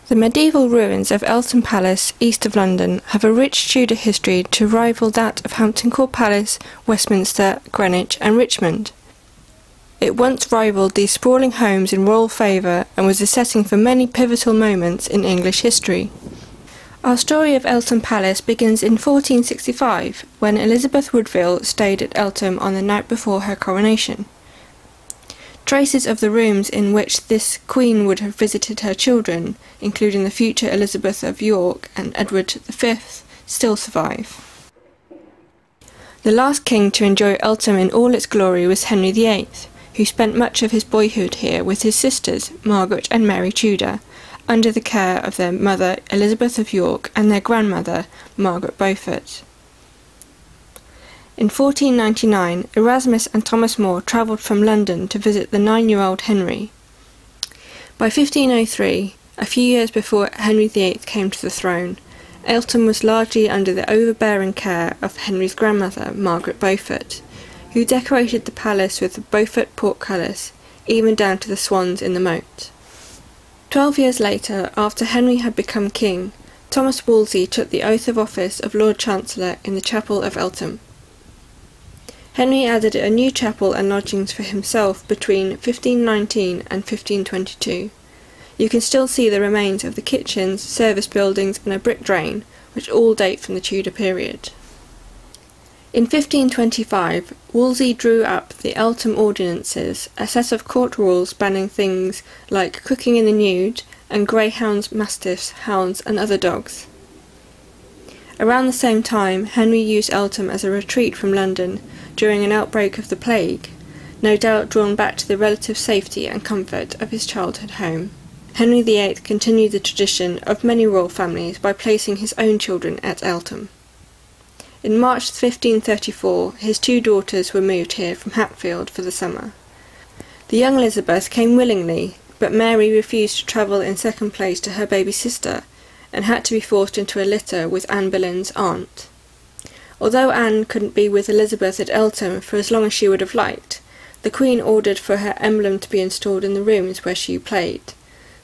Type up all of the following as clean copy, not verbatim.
The medieval ruins of Eltham Palace, east of London, have a rich Tudor history to rival that of Hampton Court Palace, Westminster, Greenwich and Richmond. It once rivalled these sprawling homes in royal favour and was the setting for many pivotal moments in English history. Our story of Eltham Palace begins in 1465, when Elizabeth Woodville stayed at Eltham on the night before her coronation. Traces of the rooms in which this queen would have visited her children, including the future Elizabeth of York and Edward V, still survive. The last king to enjoy Eltham in all its glory was Henry VIII, who spent much of his boyhood here with his sisters, Margaret and Mary Tudor, under the care of their mother Elizabeth of York and their grandmother Margaret Beaufort. In 1499, Erasmus and Thomas More travelled from London to visit the 9-year-old Henry. By 1503, a few years before Henry VIII came to the throne, Eltham was largely under the overbearing care of Henry's grandmother, Margaret Beaufort, who decorated the palace with the Beaufort portcullis, even down to the swans in the moat. 12 years later, after Henry had become king, Thomas Wolsey took the oath of office of Lord Chancellor in the chapel of Eltham. Henry added a new chapel and lodgings for himself between 1519 and 1522. You can still see the remains of the kitchens, service buildings and a brick drain, which all date from the Tudor period. In 1525, Wolsey drew up the Eltham Ordinances, a set of court rules banning things like cooking in the nude and greyhounds, mastiffs, hounds and other dogs. Around the same time, Henry used Eltham as a retreat from London during an outbreak of the plague, no doubt drawn back to the relative safety and comfort of his childhood home. Henry VIII continued the tradition of many royal families by placing his own children at Eltham. In March 1534, his 2 daughters were moved here from Hatfield for the summer. The young Elizabeth came willingly, but Mary refused to travel in second place to her baby sister, and had to be forced into a litter with Anne Boleyn's aunt. Although Anne couldn't be with Elizabeth at Eltham for as long as she would have liked, the Queen ordered for her emblem to be installed in the rooms where she played,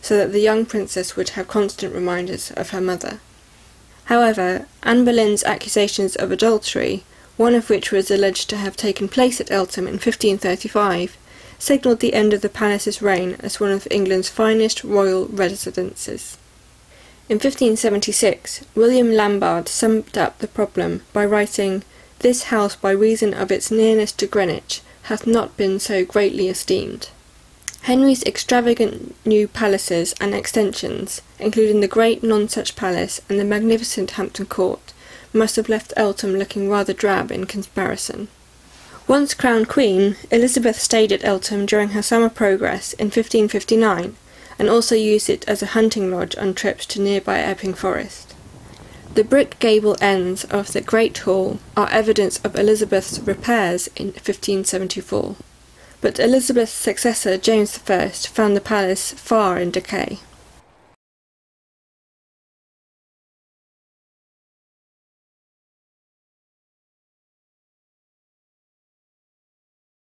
so that the young princess would have constant reminders of her mother. However, Anne Boleyn's accusations of adultery, one of which was alleged to have taken place at Eltham in 1535, signalled the end of the palace's reign as one of England's finest royal residences. In 1576, William Lambard summed up the problem by writing, "This house, by reason of its nearness to Greenwich, hath not been so greatly esteemed." Henry's extravagant new palaces and extensions, including the great Nonsuch Palace and the magnificent Hampton Court, must have left Eltham looking rather drab in comparison. Once crowned queen, Elizabeth stayed at Eltham during her summer progress in 1559, and also used it as a hunting lodge on trips to nearby Epping Forest. The brick gable ends of the Great Hall are evidence of Elizabeth's repairs in 1574, but Elizabeth's successor James I found the palace far in decay.